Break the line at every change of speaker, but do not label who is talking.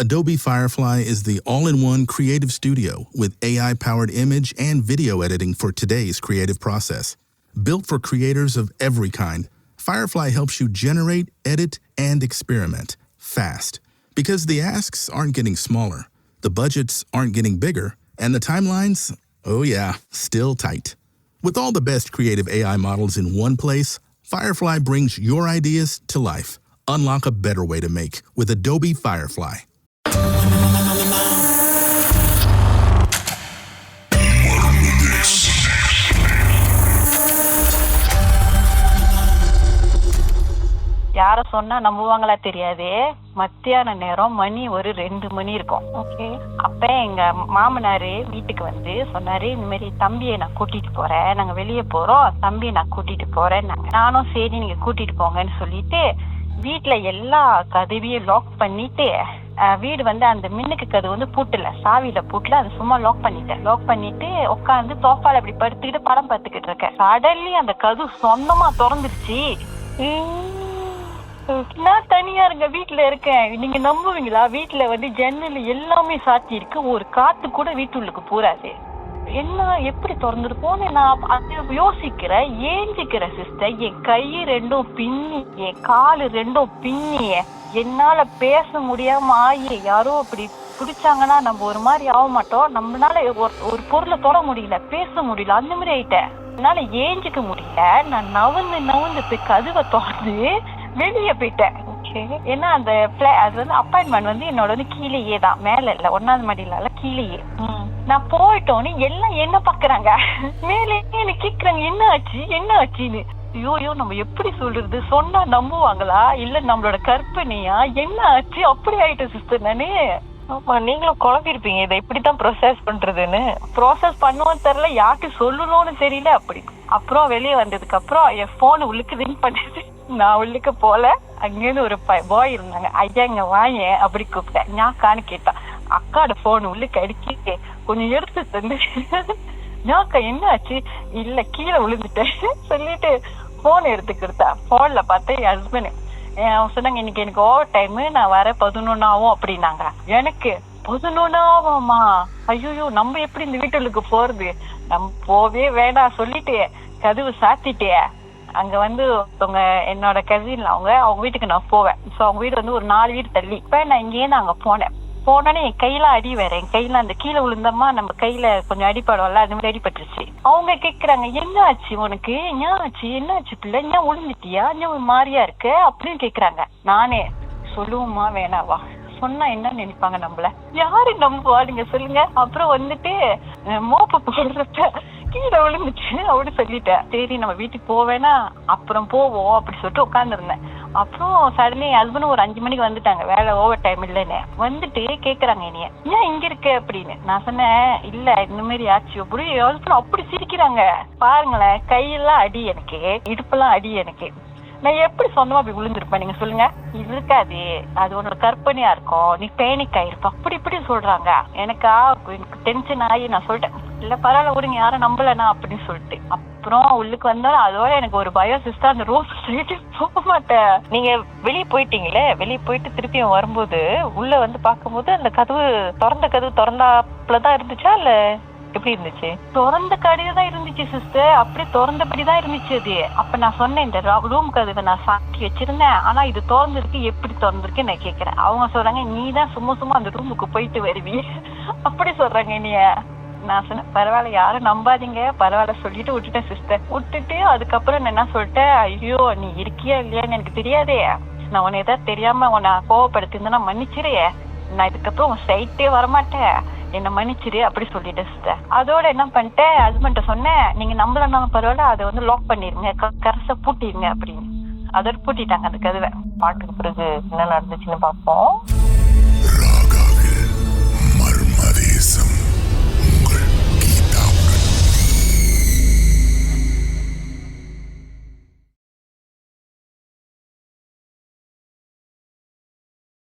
Adobe Firefly is the all-in-one creative studio with AI-powered image and video editing for today's creative process. Built for creators of every kind, Firefly helps you generate, edit, and experiment fast. Because the asks aren't getting smaller, the budgets aren't getting bigger, and the timelines, oh yeah, still tight. With all the best creative AI models in one place, Firefly brings your ideas to life. Unlock a better way to make with Adobe Firefly.
யார சொன்னா நம்புவாங்களா தெரியாது. மத்தியான நேரம் மணி ஒரு 2 மணி இருக்கும். Okay, அப்ப எங்க மாமனாரு வீட்டுக்கு வந்து சொன்னாரு, இந்த மாதிரி தம்பியை நான் கூட்டிட்டு போறேன், நாங்க வெளியே போறோம், தம்பியை நான் கூட்டிட்டு போறேன். நானும் சரி நீங்க கூட்டிட்டு போங்கன்னு சொல்லிட்டு வீட்டுல எல்லா கதவையும் லாக் பண்ணிட்டு, வீடு வந்து அந்த மின்னுக்கு கதவு வந்து பூட்டல, சாவியில பூட்டல, அது சும்மா லாக் பண்ணிட்டு உட்காந்து சோஃபால அப்படி படுத்துக்கிட்டு படம் பார்த்துக்கிட்டு இருக்கேன். சடன்லி அந்த கதவு சொந்தமா திறந்துருச்சு. நான் தனியா இருங்க வீட்டுல இருக்கேன். நீங்க நம்புவீங்களா? வீட்டுல வந்து ஜன்னல் எல்லாமே சாத்தி இருக்கு, ஒரு காத்து கூட வீட்டுள்ளுக்கு போறாது. என்ன எப்படி திறந்துருப்போன்னு நான் யோசிக்கிறேன், ஏஞ்சிக்கிறேன் சிஸ்டர். என் கை 2 பின்னி, என் காலு 2 பின்னி, என்னால பேச முடியாம ஆகி யாரோ அப்படி பிடிச்சாங்கன்னா நம்ம ஒரு மாதிரி ஆக மாட்டோம். நம்மளால ஒரு பொருளை தொட முடியல, பேச முடியல, அந்த மாதிரி ஆயிட்டேன். என்னால ஏஞ்சிக்க முடியல. நான் நவுந்து போய் கதவை திறந்து வெளியே போயிட்டேன். ஏன்னா அந்த அது வந்து அப்பாயின்மெண்ட் வந்து என்னோட வந்து கீழேயே தான், மேல இல்ல, 1வது மாடியில கீழேயே. நான் போயிட்டோன்னு எல்லாம் என்ன பாக்குறாங்க, மேலே என்ன கேக்குறாங்க, என்ன ஆச்சுன்னு. ஐயோ நம்ம எப்படி சொல்றது, சொன்னா நம்புவாங்களா இல்ல நம்மளோட கற்பனையா, என்ன ஆச்சு அப்படி ஆயிட்டேன் சிஸ்டர் நானு. ஆமா, நீங்களும் குழம்பிருப்பீங்க, இதை எப்படித்தான் ப்ரோசஸ் பண்றதுன்னு. ப்ரோசஸ் பண்ணுவோன்னு தெரியல, யாருக்கு சொல்லணும்னு தெரியல. அப்படி அப்புறம் வெளியே வந்ததுக்கு அப்புறம் என் போன் உள்ளுக்கு ரிங் பண்ணுது. நான் உள்ளுக்கு போல, அங்கேருந்து ஒரு பாய் இருந்தாங்க. ஐயா இங்க வாங்க அப்படி கூப்பிட்டேன். ஞாக்கான்னு கேட்டான். அக்காட போன் உள்ளுக்கு அடிச்சு கொஞ்சம் எடுத்து தந்து, ஞாக்கா என்ன ஆச்சு, இல்ல கீழே விழுந்துட்டேன் சொல்லிட்டு போன் எடுத்துக்கிட்டா. போன்ல பார்த்தா என் ஹஸ்பண்ட் சொன்னாங்க, இன்னைக்கு எனக்கு ஓவர் டைம், நான் வர 11 ஆகும் அப்படின்னாங்க. எனக்கு 11 ஆகுமா, ஐயோ நம்ம எப்படி இந்த வீட்டுக்கு போறது, நம்ம போவே வேணாம் சொல்லிட்டு கதவு சாத்திட்டே அங்க வந்து ஒருத்தவங்க என்னோட கசின், அவங்க வீட்டுக்கு நான் போவேன். ஸோ அவங்க வீடு வந்து ஒரு 4 வீடு தள்ளி. இப்ப நான் இங்கேருந்து அங்க போனோன்னே என் கையில அடி வேற, என் கையில அந்த கீழே விழுந்தமா நம்ம கையில கொஞ்சம் அடிப்படும்ல, அது மாதிரி அடிபட்டுருச்சு. அவங்க கேக்குறாங்க, என்ன ஆச்சு உனக்கு, என்ன ஆச்சு பிள்ளை, என்ன விழுந்துட்டியா, இன்னும் மாறியா இருக்கு அப்படின்னு கேக்குறாங்க. நானே சொல்லுவோமா வேணாவா, சொன்னா என்ன நினைப்பாங்க நம்மள, யாரு நம்புவா நீங்க சொல்லுங்க. அப்புறம் வந்துட்டு மோப்ப போடுறப்ப கீழே விழுந்துச்சு அப்படி சொல்லிட்டேன். சரி நம்ம வீட்டுக்கு போவேனா அப்புறம் போவோம் அப்படி சொல்லிட்டு உட்காந்துருந்தேன். அப்புறம் சடனே ஹஸ்பண்டும் ஒரு 5 மணிக்கு வந்துட்டாங்க, வேலை ஓவர் டைம் இல்லைன்னு. வந்துட்டு கேக்குறாங்க என்னைய, ஏன் இங்க இருக்க அப்படின்னு. நான் சொன்னேன், இல்ல இந்த மாதிரி ஆச்சு அப்படி. ஹஸ்பண்ட் அப்படி சிரிக்கிறாங்க. பாருங்களேன், கையெல்லாம் அடி எனக்கு, இடுப்பெல்லாம் அடி எனக்கு. நான் எப்படி சொந்தமா அப்படி விழுந்திருப்பேன் நீங்க சொல்லுங்க. இருக்காது, அது உன்னோட கற்பனையா இருக்கும், நீ பேனிக் ஆயிருப்ப அப்படி இப்படி சொல்றாங்க. எனக்கு டென்ஷன் ஆகி நான் சொல்லிட்டேன், இல்ல பரவாயில்ல விடுங்க, யாரும் நம்பலனா அப்படின்னு சொல்லிட்டு. அப்புறம் உள்ளுக்கு வந்தாலும் அதோட எனக்கு ஒரு பயம் சிஸ்டர், அந்த ரூம் சொல்லிட்டு போக மாட்டேன். நீங்க வெளியே போயிட்டீங்களே, வெளியே போயிட்டு திருப்பியும் வரும்போது உள்ள வந்து பாக்கும்போது அந்த கதவு திறந்தாப்புலதான் இருந்துச்சா இல்ல எப்படி இருந்துச்சு? திறந்த கடையில்தான் இருந்துச்சு சிஸ்டர், அப்படி திறந்தபடிதான் இருந்துச்சு அது. அப்ப நான் சொன்னேன், இந்த ரூம் கதவை நான் சாக்கி வச்சிருந்தேன், ஆனா இது திறந்திருக்கு, எப்படி திறந்திருக்கு நான் கேக்குறேன். அவங்க சொல்றாங்க, நீ தான் சும்மா அந்த ரூமுக்கு போயிட்டு வருவி அப்படி சொல்றாங்க நீ. நான் சொன்னேன், பரவாயில்ல யாரும் நம்பாதீங்க, பரவாயில்ல சொல்லிட்டு விட்டுட்டேன் சிஸ்டர். விட்டுட்டு அதுக்கப்புறம் நான் என்ன சொல்லிட்டேன், ஐயோ நீ இருக்கியா இல்லையான்னு எனக்கு தெரியாதே, நான் உன்னை ஏதாவது தெரியாம உன்னை கோவப்படுத்திருந்தேன்னா மன்னிச்சிரு, நான் இதுக்கப்புறம் உன் சைட்டே வரமாட்டேன், என்ன மன்னிச்சிரு அப்படி சொல்லிட்டேன் சிஸ்டர். அதோட என்ன பண்ணிட்டேன், ஹஸ்பண்ட சொன்னேன், நீங்க நம்பலன்னாலும் பரவாயில்ல, அதை வந்து லாக் பண்ணிருங்க, கரச பூட்டிருங்க அப்படின்னு. அதோட பூட்டிட்டாங்க அந்த கதவை.
பாட்டுக்கு பிறகு என்ன நடந்துச்சுன்னு பார்ப்போம்.